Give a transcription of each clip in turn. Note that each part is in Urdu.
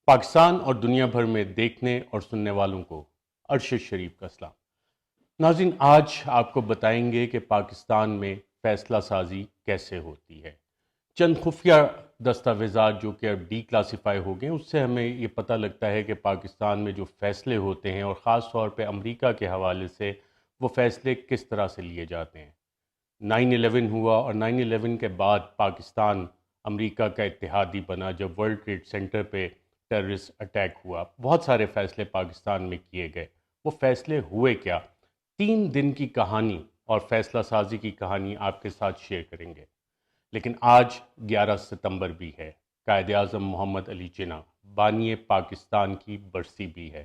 پاکستان اور دنیا بھر میں دیکھنے اور سننے والوں کو ارشد شریف کا سلام۔ ناظرین، آج آپ کو بتائیں گے کہ پاکستان میں فیصلہ سازی کیسے ہوتی ہے۔ چند خفیہ دستاویزات جو کہ اب ڈی کلاسیفائی ہو گئے، اس سے ہمیں یہ پتہ لگتا ہے کہ پاکستان میں جو فیصلے ہوتے ہیں اور خاص طور پہ امریکہ کے حوالے سے وہ فیصلے کس طرح سے لیے جاتے ہیں۔ 9/11 ہوا اور 9/11 کے بعد پاکستان امریکہ کا اتحادی بنا جب ورلڈ ٹریڈ سینٹر پہ ٹیررسٹ اٹیک ہوا۔ بہت سارے فیصلے پاکستان میں کیے گئے۔ وہ فیصلے ہوئے کیا؟ 3 دن کی کہانی اور فیصلہ سازی کی کہانی آپ کے ساتھ شیئر کریں گے۔ لیکن آج 11 ستمبر بھی ہے، قائد اعظم محمد علی جناح بانی پاکستان کی برسی بھی ہے۔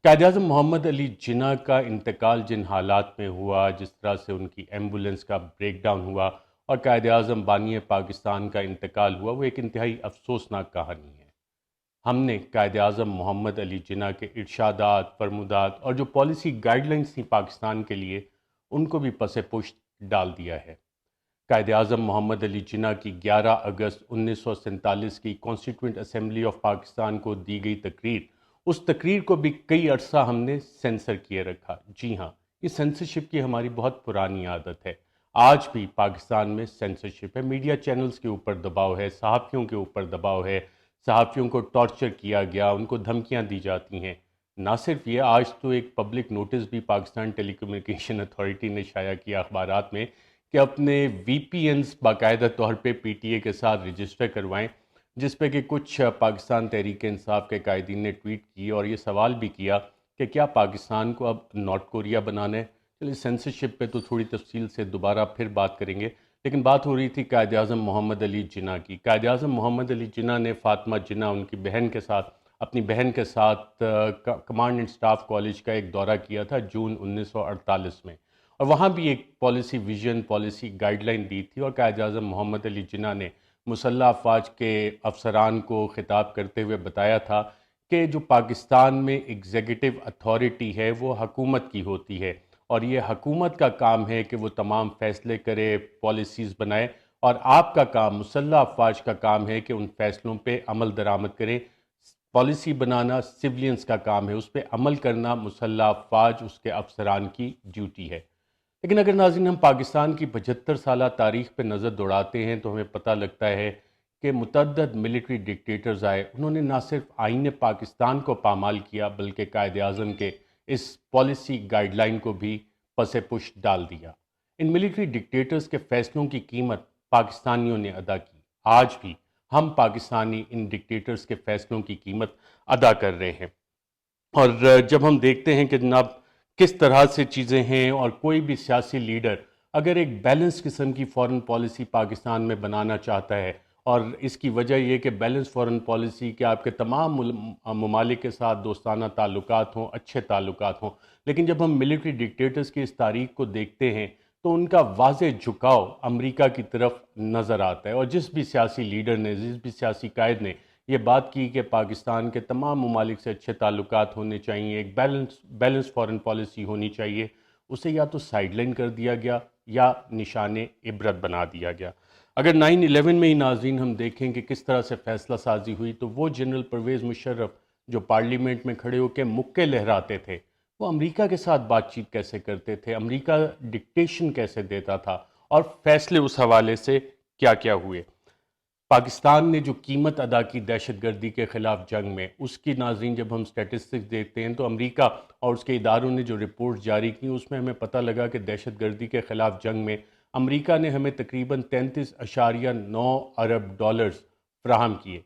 قائد اعظم محمد علی جناح کا انتقال جن حالات میں ہوا، جس طرح سے ان کی ایمبولنس کا بریک ڈاؤن ہوا اور قائد اعظم بانی پاکستان کا انتقال ہوا، وہ ایک انتہائی افسوسناک کہانی ہے۔ ہم نے قائد اعظم محمد علی جناح کے ارشادات، فرمودات اور جو پالیسی گائیڈ لائنز تھیں پاکستان کے لیے، ان کو بھی پس پشت ڈال دیا ہے۔ قائد اعظم محمد علی جناح کی 11 اگست 1947 کی کانسٹیٹیوئنٹ اسمبلی آف پاکستان کو دی گئی تقریر، اس تقریر کو بھی کئی عرصہ ہم نے سینسر کیے رکھا۔ جی ہاں، یہ سینسرشپ کی ہماری بہت پرانی عادت ہے۔ آج بھی پاکستان میں سینسرشپ ہے، میڈیا چینلز کے اوپر دباؤ ہے، صحافیوں کے اوپر دباؤ ہے، صحافیوں کو ٹارچر کیا گیا، ان کو دھمکیاں دی جاتی ہیں۔ نہ صرف یہ، آج تو ایک پبلک نوٹس بھی پاکستان ٹیلی کمیونیکیشن اتھارٹی نے شائع کیا اخبارات میں کہ اپنے وی پی اینز باقاعدہ طور پہ پی ٹی اے کے ساتھ رجسٹر کروائیں، جس پہ کہ کچھ پاکستان تحریک انصاف کے قائدین نے ٹویٹ کی اور یہ سوال بھی کیا کہ کیا پاکستان کو اب نارتھ کوریا بنانا ہے۔ چلیے، سینسرشپ پہ تو تھوڑی تفصیل سے دوبارہ پھر بات کریں گے، لیکن بات ہو رہی تھی قائد اعظم محمد علی جناح کی۔ قائد اعظم محمد علی جناح نے فاطمہ جناح، ان کی بہن کے ساتھ، اپنی بہن کے ساتھ کمانڈ اینڈ اسٹاف کالج کا ایک دورہ کیا تھا جون 1948 میں، اور وہاں بھی ایک policy vision, policy guideline دی تھی، اور قائد اعظم محمد علی جناح نے مسلح افواج کے افسران کو خطاب کرتے ہوئے بتایا تھا کہ جو پاکستان میں ایگزیکٹو اتھارٹی ہے وہ حکومت کی ہوتی ہے، اور یہ حکومت کا کام ہے کہ وہ تمام فیصلے کرے، پالیسیز بنائے، اور آپ کا کام، مسلح افواج کا کام ہے کہ ان فیصلوں پہ عمل درآمد کریں۔ پالیسی بنانا سولینز کا کام ہے، اس پہ عمل کرنا مسلح افواج، اس کے افسران کی ڈیوٹی ہے۔ لیکن اگر ناظرین ہم پاکستان کی 75 سالہ تاریخ پہ نظر دوڑاتے ہیں تو ہمیں پتہ لگتا ہے کہ متعدد ملٹری ڈکٹیٹرز آئے، انہوں نے نہ صرف آئین پاکستان کو پامال کیا بلکہ قائد اعظم کے اس پالیسی گائیڈ لائن کو بھی پس پش ڈال دیا۔ ان ملٹری ڈکٹیٹرز کے فیصلوں کی قیمت پاکستانیوں نے ادا کی۔ آج بھی ہم پاکستانی ان ڈکٹیٹرز کے فیصلوں کی قیمت ادا کر رہے ہیں۔ اور جب ہم دیکھتے ہیں کہ جناب کس طرح سے چیزیں ہیں، اور کوئی بھی سیاسی لیڈر اگر ایک بیلنس قسم کی فورن پالیسی پاکستان میں بنانا چاہتا ہے، اور اس کی وجہ یہ کہ بیلنس فورن پالیسی کہ آپ کے تمام ممالک کے ساتھ دوستانہ تعلقات ہوں، اچھے تعلقات ہوں، لیکن جب ہم ملٹری ڈکٹیٹرز کی اس تاریخ کو دیکھتے ہیں تو ان کا واضح جھکاؤ امریکہ کی طرف نظر آتا ہے۔ اور جس بھی سیاسی لیڈر نے، جس بھی سیاسی قائد نے یہ بات کی کہ پاکستان کے تمام ممالک سے اچھے تعلقات ہونے چاہیے، ایک بیلنس فورن پالیسی ہونی چاہیے، اسے یا تو سائیڈ لائن کر دیا گیا یا نشان عبرت بنا دیا گیا۔ اگر 9/11 میں ہی ناظرین ہم دیکھیں کہ کس طرح سے فیصلہ سازی ہوئی، تو وہ جنرل پرویز مشرف جو پارلیمنٹ میں کھڑے ہو کے مکے لہراتے تھے، وہ امریکہ کے ساتھ بات چیت کیسے کرتے تھے، امریکہ ڈکٹیشن کیسے دیتا تھا، اور فیصلے اس حوالے سے کیا کیا ہوئے۔ پاکستان نے جو قیمت ادا کی دہشت گردی کے خلاف جنگ میں، اس کی ناظرین جب ہم سٹیٹسٹکس دیکھتے ہیں تو امریکہ اور اس کے اداروں نے جو رپورٹ جاری کی، اس میں ہمیں پتہ لگا کہ دہشت گردی کے خلاف جنگ میں امریکہ نے ہمیں تقریباً 33.9 ارب ڈالرز فراہم کیے۔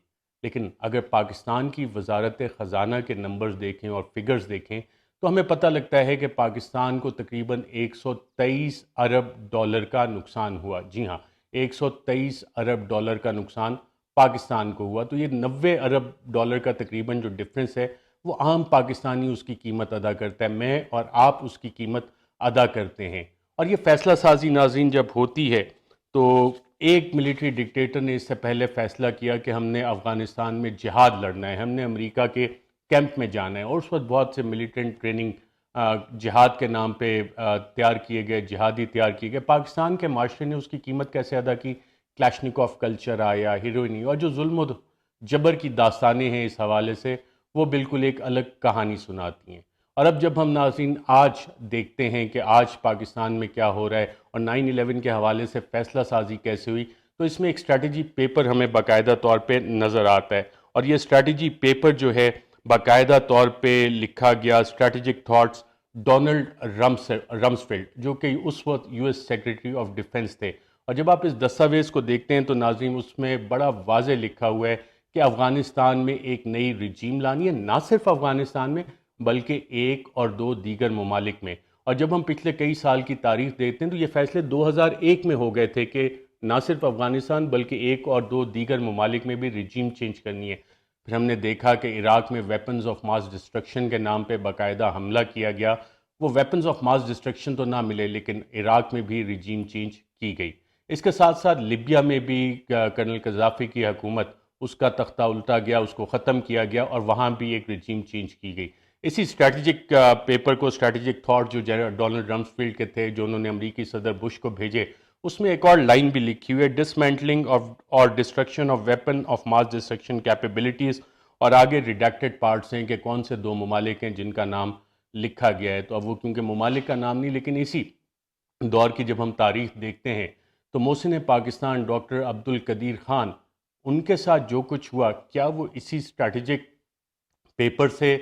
لیکن اگر پاکستان کی وزارت خزانہ کے نمبرز دیکھیں اور فگرز دیکھیں تو ہمیں پتہ لگتا ہے کہ پاکستان کو تقریباً 123 ارب ڈالر کا نقصان ہوا۔ جی ہاں، 123 ارب ڈالر کا نقصان پاکستان کو ہوا۔ تو یہ 90 ارب ڈالر کا تقریباً جو ڈفرنس ہے، وہ عام پاکستانی اس کی قیمت ادا کرتا ہے، میں اور آپ اس کی قیمت ادا کرتے ہیں۔ اور یہ فیصلہ سازی ناظرین جب ہوتی ہے تو ایک ملٹری ڈکٹیٹر نے اس سے پہلے فیصلہ کیا کہ ہم نے افغانستان میں جہاد لڑنا ہے، ہم نے امریکہ کے کیمپ میں جانا ہے، اور اس وقت بہت سے ملیٹنٹ ٹریننگ جہاد کے نام پہ تیار کیے گئے، جہادی تیار کیے گئے۔ پاکستان کے معاشرے نے اس کی قیمت کیسے ادا کی؟ کلاشنکوف کلچر آیا، ہیروئنی، اور جو ظلم و جبر کی داستانیں ہیں اس حوالے سے، وہ بالکل ایک الگ کہانی سناتی ہیں۔ اور اب جب ہم ناظرین آج دیکھتے ہیں کہ آج پاکستان میں کیا ہو رہا ہے اور 9/11 کے حوالے سے فیصلہ سازی کیسے ہوئی، تو اس میں ایک اسٹریٹجی پیپر ہمیں باقاعدہ طور پہ نظر آتا ہے، اور یہ اسٹریٹجی پیپر جو ہے باقاعدہ طور پہ لکھا گیا اسٹریٹجک تھاٹس ڈونلڈ رمسفیلڈ، جو کہ اس وقت US سیکریٹری آف ڈیفنس تھے۔ اور جب آپ اس دستاویز کو دیکھتے ہیں تو ناظرین اس میں بڑا واضح لکھا ہوا ہے کہ افغانستان میں ایک نئی رجیم لانی ہے، نہ صرف افغانستان میں بلکہ ایک اور دو دیگر ممالک میں۔ اور جب ہم پچھلے کئی سال کی تاریخ دیکھتے ہیں تو یہ فیصلے 2001 میں ہو گئے تھے کہ نہ صرف افغانستان بلکہ ایک اور دو دیگر ممالک میں بھی رجیم چینج کرنی ہے۔ پھر ہم نے دیکھا کہ عراق میں ویپنز آف ماس ڈسٹرکشن کے نام پہ باقاعدہ حملہ کیا گیا، وہ ویپنز آف ماس ڈسٹرکشن تو نہ ملے لیکن عراق میں بھی رجیم چینج کی گئی۔ اس کے ساتھ ساتھ لیبیا میں بھی کرنل قذافی کی حکومت، اس کا تختہ الٹا گیا، اس کو ختم کیا گیا اور وہاں بھی ایک رجیم چینج کی گئی۔ اسی اسٹریٹجک پیپر کو، اسٹریٹجک تھاٹ جو ڈونلڈ رمسفیلڈ کے تھے، جو انہوں نے امریکی صدر بش کو بھیجے، اس میں ایک اور لائن بھی لکھی ہوئی ہے، ڈسمینٹلنگ آف اور destruction of weapon of mass destruction capabilities, اور آگے ریڈیکٹڈ پارٹس ہیں کہ کون سے دو ممالک ہیں جن کا نام لکھا گیا ہے۔ تو اب وہ کیونکہ ممالک کا نام نہیں، لیکن اسی دور کی جب ہم تاریخ دیکھتے ہیں تو محسن پاکستان ڈاکٹر عبدالقدیر خان، ان کے ساتھ جو کچھ ہوا، کیا وہ اسی اسٹریٹجک پیپر سے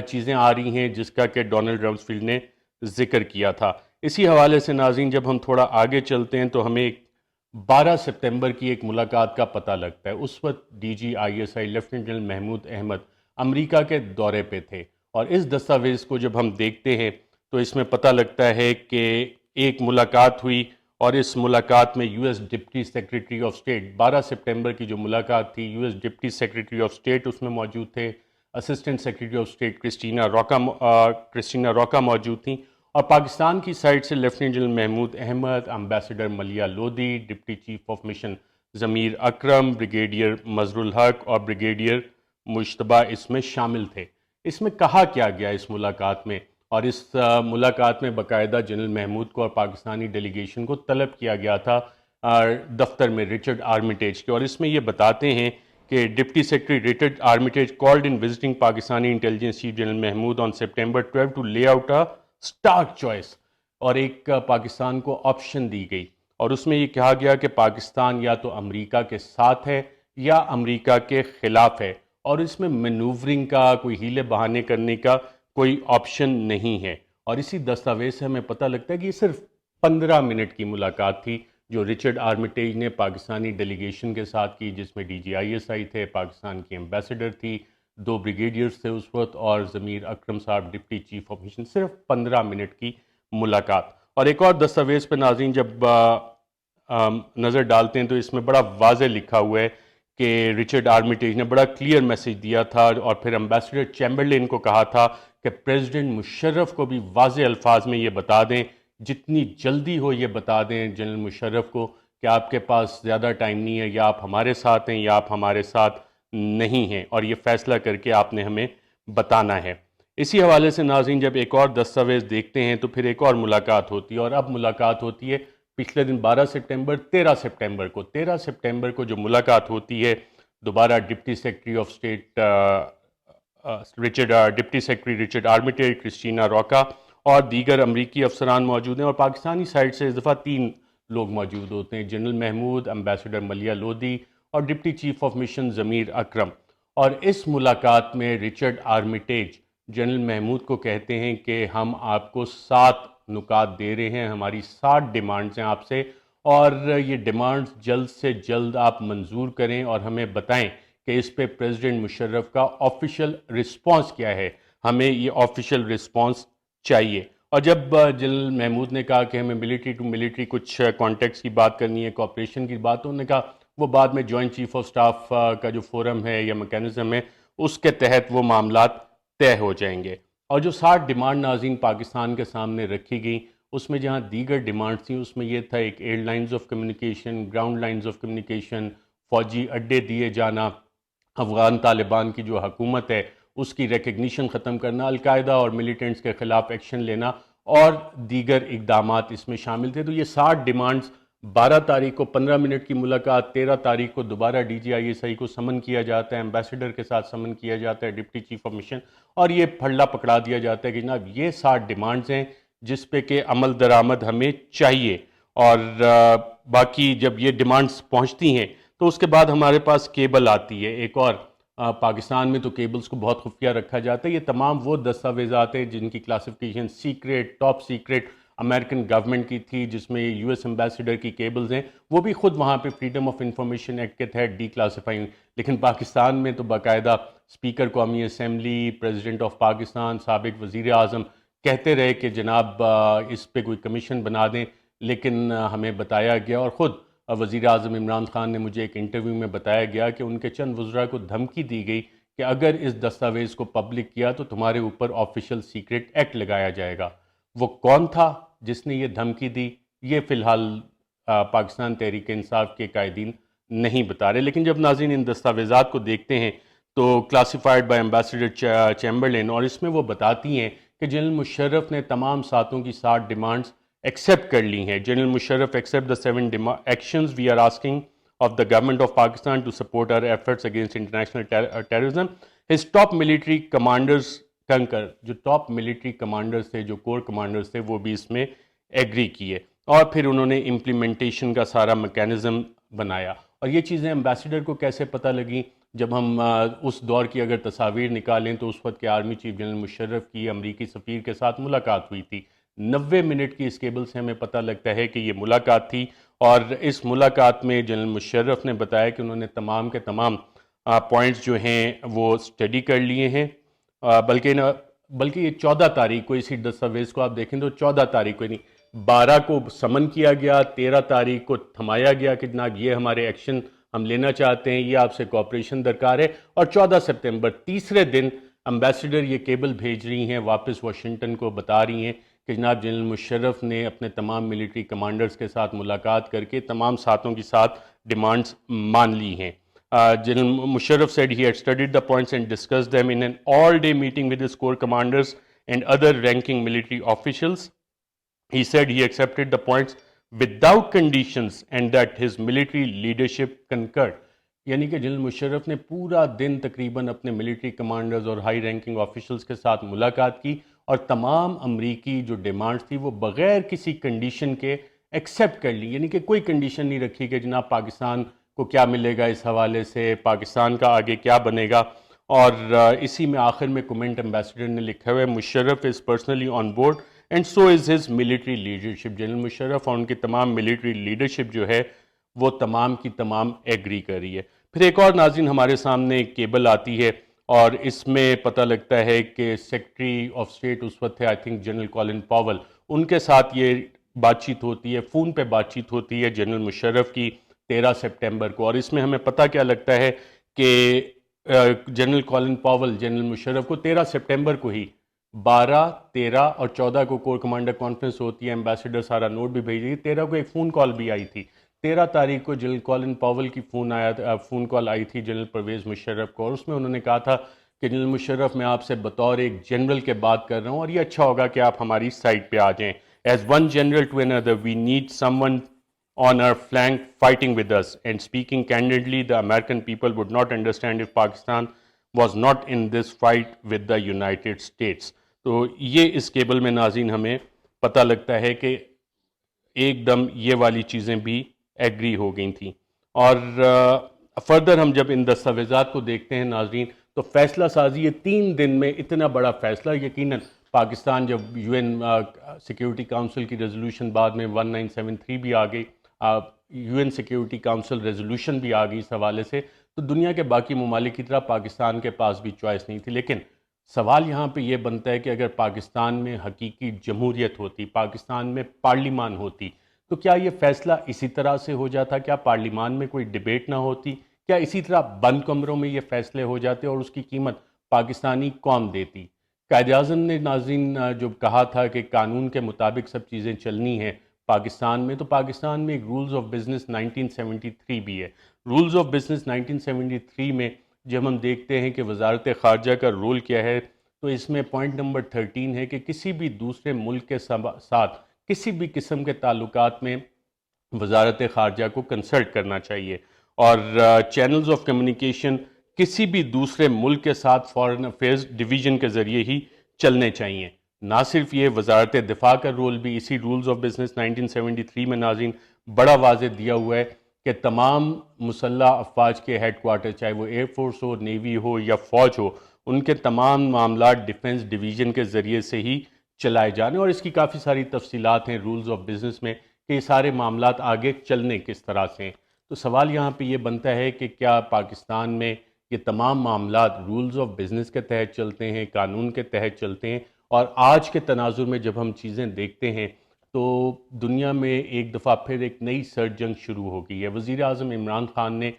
چیزیں آ رہی ہیں جس کا کہ ڈونلڈ رمسفیلڈ نے ذکر کیا تھا؟ اسی حوالے سے ناظرین جب ہم تھوڑا آگے چلتے ہیں تو ہمیں 12 سپتمبر کی ایک ملاقات کا پتہ لگتا ہے۔ اس وقت DG ISI lieutenant general Mahmood Ahmed امریکہ کے دورے پہ تھے، اور اس دستاویز کو جب ہم دیکھتے ہیں تو اس میں پتہ لگتا ہے کہ ایک ملاقات ہوئی، اور اس ملاقات میں US deputy secretary of state, 12 September کی جو ملاقات تھی، US deputy secretary of state اس میں موجود تھے، assistant secretary of state Christina Rocca موجود تھیں، اور پاکستان کی سائڈ سے lieutenant general Mahmood Ahmed, ambassador Maleeha Lodhi, deputy chief of mission Zamir Akram, brigadier مظہر الحق اور بریگیڈیئر مجتبیٰ اس میں شامل تھے۔ اس میں کہا کیا گیا اس ملاقات میں؟ اور اس ملاقات میں باقاعدہ جنرل محمود کو اور پاکستانی ڈیلیگیشن کو طلب کیا گیا تھا دفتر میں رچرڈ آرمیٹیج کے، اور اس میں یہ بتاتے ہیں کہ deputy secretary Richard Armitage called in visiting Pakistani intelligence chief general Mahmood on September 12 to lay out a stark choice, اور ایک پاکستان کو آپشن دی گئی، اور اس میں یہ کہا گیا کہ پاکستان یا تو امریکہ کے ساتھ ہے یا امریکہ کے خلاف ہے، اور اس میں مینوورنگ کا، کوئی ہیلے بہانے کرنے کا کوئی آپشن نہیں ہے۔ اور اسی دستاویز سے ہمیں پتہ لگتا ہے کہ یہ صرف 15 منٹ کی ملاقات تھی جو رچرڈ آرمیٹیج نے پاکستانی ڈیلیگیشن کے ساتھ کی، جس میں DG ISI تھے، پاکستان کی ایمبیسڈر تھی، 2 بریگیڈیئرز تھے اس وقت، اور ضمیر اکرم صاحب ڈپٹی چیف آف مشن، صرف 15 منٹ کی ملاقات۔ اور ایک اور دستاویز پہ ناظرین جب نظر ڈالتے ہیں تو اس میں بڑا واضح لکھا ہوا ہے کہ رچرڈ آرمیٹیج نے بڑا کلیئر میسج دیا تھا، اور پھر امبیسڈر چیمبرلین کو کہا تھا کہ پریزیڈنٹ مشرف کو بھی واضح الفاظ میں یہ بتا دیں، جتنی جلدی ہو یہ بتا دیں جنرل مشرف کو کہ آپ کے پاس زیادہ ٹائم نہیں ہے، یا آپ ہمارے ساتھ ہیں یا آپ ہمارے ساتھ نہیں ہیں، اور یہ فیصلہ کر کے آپ نے ہمیں بتانا ہے۔ اسی حوالے سے ناظرین جب ایک اور دستاویز دیکھتے ہیں تو پھر ایک اور ملاقات ہوتی ہے، اور اب ملاقات ہوتی ہے پچھلے دن 12 سپٹمبر 13 سپٹمبر کو جو ملاقات ہوتی ہے، دوبارہ deputy secretary of state deputy secretary Richard Armitage, Christina Rocca اور دیگر امریکی افسران موجود ہیں، اور پاکستانی سائڈ سے اس دفعہ 3 لوگ موجود ہوتے ہیں، جنرل محمود، امبیسڈر ملیہ لودھی اور deputy chief of mission Zamir اکرم۔ اور اس ملاقات میں رچرڈ آرمیٹیج جنرل محمود کو کہتے ہیں کہ ہم آپ کو 7 نکات دے رہے ہیں، ہماری 7 ڈیمانڈز ہیں آپ سے، اور یہ ڈیمانڈز جلد سے جلد آپ منظور کریں اور ہمیں بتائیں کہ اس پہ پریزیڈنٹ مشرف کا آفیشیل رسپانس کیا ہے، ہمیں یہ آفیشیل رسپانس چاہیے۔ اور جب جنرل محمود نے کہا کہ ہمیں ملٹری ٹو ملٹری کچھ کانٹیکٹس کی بات کرنی ہے، کوآپریشن کی بات، انہوں نے کہا وہ بعد میں جوائنٹ چیف آف سٹاف کا جو فورم ہے یا میکینزم ہے اس کے تحت وہ معاملات طے ہو جائیں گے۔ اور جو 7 ڈیمانڈ ناظرین پاکستان کے سامنے رکھی گئی، اس میں جہاں دیگر ڈیمانڈ تھیں اس میں یہ تھا ایک air lines of communication, ground lines of communication, فوجی اڈے دیے جانا، افغان طالبان کی جو حکومت ہے اس کی ریکگنیشن ختم کرنا، القاعدہ اور ملیٹنٹس کے خلاف ایکشن لینا، اور دیگر اقدامات اس میں شامل تھے۔ تو یہ 7 ڈیمانڈز 12 تاریخ کو 15 منٹ کی ملاقات، 13 تاریخ کو دوبارہ DGISI کو سمن کیا جاتا ہے، ایمبیسڈر کے ساتھ سمن کیا جاتا ہے، ڈپٹی چیف آف مشن، اور یہ پھڑلا پکڑا دیا جاتا ہے کہ جناب یہ 60 ڈیمانڈز ہیں جس پہ کہ عمل درآمد ہمیں چاہیے، اور باقی جب یہ ڈیمانڈز پہنچتی ہیں تو اس کے بعد ہمارے پاس کیبل آتی ہے ایک اور۔ پاکستان میں تو کیبلز کو بہت خفیہ رکھا جاتا ہے، یہ تمام وہ دستاویزات ہیں جن کی classification secret, top secret American government کی تھی، جس میں US ایمبیسڈر کی کیبلز ہیں، وہ بھی خود وہاں پہ فریڈم آف انفارمیشن ایکٹ کے تحت ڈی کلاسیفائی ہوئی، لیکن پاکستان میں تو باقاعدہ اسپیکر قومی اسمبلی، پریزیڈنٹ آف پاکستان، سابق وزیر اعظم کہتے رہے کہ جناب اس پہ کوئی کمیشن بنا دیں، لیکن ہمیں بتایا گیا، اور خود وزیر اعظم عمران خان نے مجھے ایک انٹرویو میں بتایا گیا کہ ان کے چند وزراء کو دھمکی دی گئی کہ اگر اس دستاویز کو پبلک کیا تو تمہارے اوپر آفیشل سیکریٹ ایکٹ لگایا جائے گا۔ وہ کون تھا جس نے یہ دھمکی دی، یہ فی الحال پاکستان تحریک انصاف کے قائدین نہیں بتا رہے، لیکن جب ناظرین ان دستاویزات کو دیکھتے ہیں تو کلاسیفائڈ بائی ایمبیسڈر چیمبرلین، اور اس میں وہ بتاتی ہیں کہ جنرل مشرف نے تمام ساتوں کی 60 ڈیمانڈز ایکسیپٹ کر لی ہیں۔ General Musharraf accept the 7 actions we are asking of the government of Pakistan to support our efforts against international terrorism. His top military commanders concur، جو ٹاپ ملٹری کمانڈرز تھے، جو کور کمانڈرز تھے، وہ بھی اس میں ایگری کیے، اور پھر انہوں نے امپلیمنٹیشن کا سارا میکینزم بنایا۔ اور یہ چیزیں ایمبیسڈر کو کیسے پتہ لگیں؟ جب ہم اس دور کی اگر تصاویر نکالیں تو اس وقت کے آرمی چیف جنرل مشرف کی امریکی سفیر کے ساتھ ملاقات ہوئی تھی، 90 منٹ کی اس کیبل سے ہمیں پتہ لگتا ہے کہ یہ ملاقات تھی، اور اس ملاقات میں جنرل مشرف نے بتایا کہ انہوں نے تمام کے تمام پوائنٹس جو ہیں وہ اسٹڈی کر لیے ہیں، بلکہ یہ 14 تاریخ کو، اسی دستاویز کو آپ دیکھیں تو 14 تاریخ کو نہیں، 12 کو سمن کیا گیا، 13 تاریخ کو تھمایا گیا کہ جناب یہ ہمارے ایکشن ہم لینا چاہتے ہیں، یہ آپ سے کوآپریشن درکار ہے، اور 14 سپتمبر تیسرے دن ایمبیسڈر یہ کیبل بھیج رہی ہیں واپس واشنگٹن کو، بتا رہی ہیں کہ جناب جنرل مشرف نے اپنے تمام ملٹری کمانڈرز کے ساتھ ملاقات کر کے تمام ساتوں کی ساتھ ڈیمانڈز مان لی ہیں۔ General Musharraf said he had studied the points and discussed them in an all-day meeting with his corps commanders and other ranking military officials. He said he accepted the points without conditions and that his military leadership concurred. یعنی کہ جنرل مشرف نے پورا دن تقریباً اپنے ملٹری کمانڈرز اور ہائی رینکنگ آفیشلز کے ساتھ ملاقات کی، اور تمام امریکی جو ڈیمانڈز تھی وہ بغیر کسی کنڈیشن کے ایکسیپٹ کر لی، یعنی کہ کوئی کنڈیشن نہیں رکھی کہ جناب پاکستان کو کیا ملے گا اس حوالے سے، پاکستان کا آگے کیا بنے گا۔ اور اسی میں آخر میں کومنٹ ایمبیسڈر نے لکھا ہوا ہے، Musharraf is personally on board and so is his military leadership. General Musharraf اور ان کی تمام ملٹری لیڈرشپ جو ہے وہ تمام کی تمام ایگری کر رہی ہے۔ پھر ایک اور ناظرین ہمارے سامنے کیبل آتی ہے، اور اس میں پتہ لگتا ہے کہ سیکرٹری آف اسٹیٹ اس وقت ہے آئی تھنک جنرل کولن پاول، ان کے ساتھ یہ بات چیت ہوتی ہے، فون پہ بات چیت ہوتی ہے جنرل مشرف کی 13 سپٹمبر کو، اور اس میں ہمیں پتہ کیا لگتا ہے کہ جنرل کولن پاول جنرل مشرف کو 13 سپٹمبر کو ہی 12، 13 اور 14 کو کور کمانڈر کانفرنس ہوتی ہے، ایمبیسڈر سارا نوٹ بھی بھیج رہی ہے، 13 کو ایک فون کال بھی آئی تھی، 13 تاریخ کو جنرل کولن پاول کی فون کال آئی تھی جنرل پرویز مشرف کو، اور اس میں انہوں نے کہا تھا کہ جنرل مشرف میں آپ سے بطور ایک جنرل کے بات کر رہا ہوں، اور یہ اچھا ہوگا کہ آپ ہماری سائٹ پہ آ جائیں۔ As one general to another we need someone on our flank fighting with us, and speaking candidly, the American people would not understand if Pakistan was not in this fight with the United States. تو یہ اس کیبل میں ناظرین ہمیں پتہ لگتا ہے کہ ایک دم یہ والی چیزیں بھی ایگری ہو گئی تھیں۔ اور فردر ہم جب ان دستاویزات کو دیکھتے ہیں ناظرین تو فیصلہ سازی یہ 3 دن میں اتنا بڑا فیصلہ، یقیناً پاکستان جب UN سیکیورٹی کاؤنسل کی ریزولوشن بعد میں 1973 بھی آ گئی، UN سیکیورٹی کاؤنسل ریزولوشن بھی آ گئی اس حوالے سے، تو دنیا کے باقی ممالک کی طرح پاکستان کے پاس بھی چوائس نہیں تھی، لیکن سوال یہاں پہ یہ بنتا ہے کہ اگر پاکستان میں حقیقی جمہوریت ہوتی، پاکستان میں پارلیمان ہوتی، تو کیا یہ فیصلہ اسی طرح سے ہو جاتا؟ کیا پارلیمان میں کوئی ڈیبیٹ نہ ہوتی؟ کیا اسی طرح بند کمروں میں یہ فیصلے ہو جاتے اور اس کی قیمت پاکستانی قوم دیتی؟ قائد اعظم نے ناظرین جو کہا تھا کہ قانون کے مطابق سب چیزیں چلنی ہیں پاکستان میں، تو پاکستان میں ایک رولز آف بزنس 1973 بھی ہے۔ رولز آف بزنس 1973 میں جب ہم دیکھتے ہیں کہ وزارت خارجہ کا رول کیا ہے، تو اس میں پوائنٹ نمبر 13 ہے کہ کسی بھی دوسرے ملک کے ساتھ کسی بھی قسم کے تعلقات میں وزارت خارجہ کو کنسلٹ کرنا چاہیے، اور چینلز آف کمیونیکیشن کسی بھی دوسرے ملک کے ساتھ فارن افیئرز ڈویژن کے ذریعے ہی چلنے چاہیے۔ نہ صرف یہ، وزارت دفاع کا رول بھی اسی رولز آف بزنس 1973 میں ناظرین بڑا واضح دیا ہوا ہے کہ تمام مسلح افواج کے ہیڈ کوارٹر، چاہے وہ ایئر فورس ہو، نیوی ہو یا فوج ہو، ان کے تمام معاملات ڈیفنس ڈویژن کے ذریعے سے ہی چلائے جانے، اور اس کی کافی ساری تفصیلات ہیں رولز آف بزنس میں کہ یہ سارے معاملات آگے چلنے کس طرح سے ہیں۔ تو سوال یہاں پہ یہ بنتا ہے کہ کیا پاکستان میں یہ تمام معاملات رولز آف بزنس کے تحت چلتے ہیں، قانون کے تحت چلتے ہیں؟ اور آج کے تناظر میں جب ہم چیزیں دیکھتے ہیں تو دنیا میں ایک دفعہ پھر ایک نئی سرد جنگ شروع ہو گئی ہے۔ وزیر اعظم عمران خان نے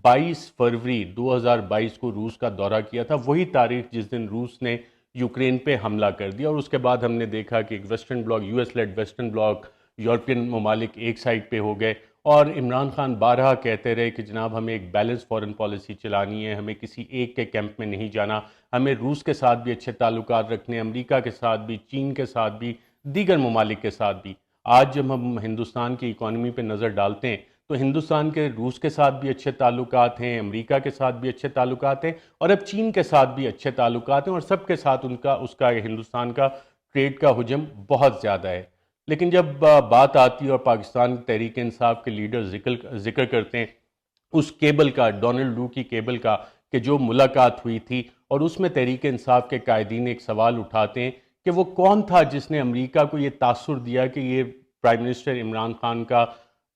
22 فروری 2022 کو روس کا دورہ کیا تھا، وہی تاریخ جس دن روس نے یوکرین پہ حملہ کر دیا، اور اس کے بعد ہم نے دیکھا کہ ایک western bloc, U S lead western bloc, European ممالک ایک سائڈ پہ ہو گئے، اور عمران خان بارہا کہتے رہے کہ جناب ہمیں ایک بیلنس فورن پالیسی چلانی ہے، ہمیں کسی ایک کے کیمپ میں نہیں جانا، ہمیں روس کے ساتھ بھی اچھے تعلقات رکھنے، امریکہ کے ساتھ بھی، چین کے ساتھ بھی، دیگر ممالک کے ساتھ بھی۔ آج جب ہم ہندوستان کی اکانومی پہ نظر ڈالتے ہیں تو ہندوستان کے روس کے ساتھ بھی اچھے تعلقات ہیں، امریکہ کے ساتھ بھی اچھے تعلقات ہیں، اور اب چین کے ساتھ بھی اچھے تعلقات ہیں، اور سب کے ساتھ اس کا ہندوستان کا ٹریڈ کا حجم بہت زیادہ ہے۔ لیکن جب بات آتی ہے اور پاکستان تحریک انصاف کے لیڈر ذکر کرتے ہیں اس کیبل کا، ڈونلڈ لو کی کیبل کا، کہ جو ملاقات ہوئی تھی، اور اس میں تحریک انصاف کے قائدین ایک سوال اٹھاتے ہیں کہ وہ کون تھا جس نے امریکہ کو یہ تاثر دیا کہ یہ پرائم منسٹر عمران خان کا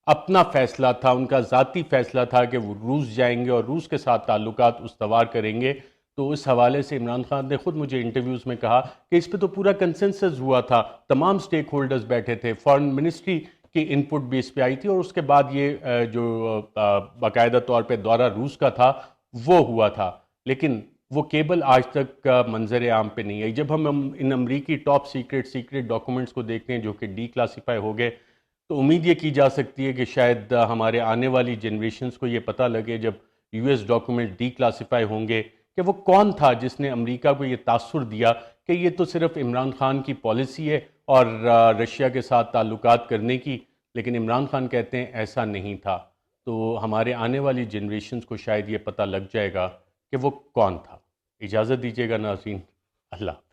اپنا فیصلہ تھا، ان کا ذاتی فیصلہ تھا کہ وہ روس جائیں گے اور روس کے ساتھ تعلقات استوار کریں گے۔ تو اس حوالے سے عمران خان نے خود مجھے انٹرویوز میں کہا کہ اس پہ تو پورا کنسنسس ہوا تھا، تمام سٹیک ہولڈرز بیٹھے تھے، فارن منسٹری کی ان پٹ بھی اس پہ آئی تھی، اور اس کے بعد یہ جو باقاعدہ طور پہ دورہ روس کا تھا وہ ہوا تھا، لیکن وہ کیبل آج تک منظر عام پہ نہیں آئی۔ جب ہم ان امریکی ٹاپ سیکرٹ ڈاکومنٹس کو دیکھتے ہیں جو کہ ڈی کلاسیفائی ہو گئے، تو امید یہ کی جا سکتی ہے کہ شاید ہمارے آنے والی جنریشنز کو یہ پتہ لگے جب U S document D classify ہوں گے کہ وہ کون تھا جس نے امریکہ کو یہ تاثر دیا کہ یہ تو صرف عمران خان کی پالیسی ہے اور رشیا کے ساتھ تعلقات کرنے کی، لیکن عمران خان کہتے ہیں ایسا نہیں تھا۔ تو ہمارے آنے والی جنریشنز کو شاید یہ پتہ لگ جائے گا کہ وہ کون تھا۔ اجازت دیجیے گا ناظرین، اللہ حافظ۔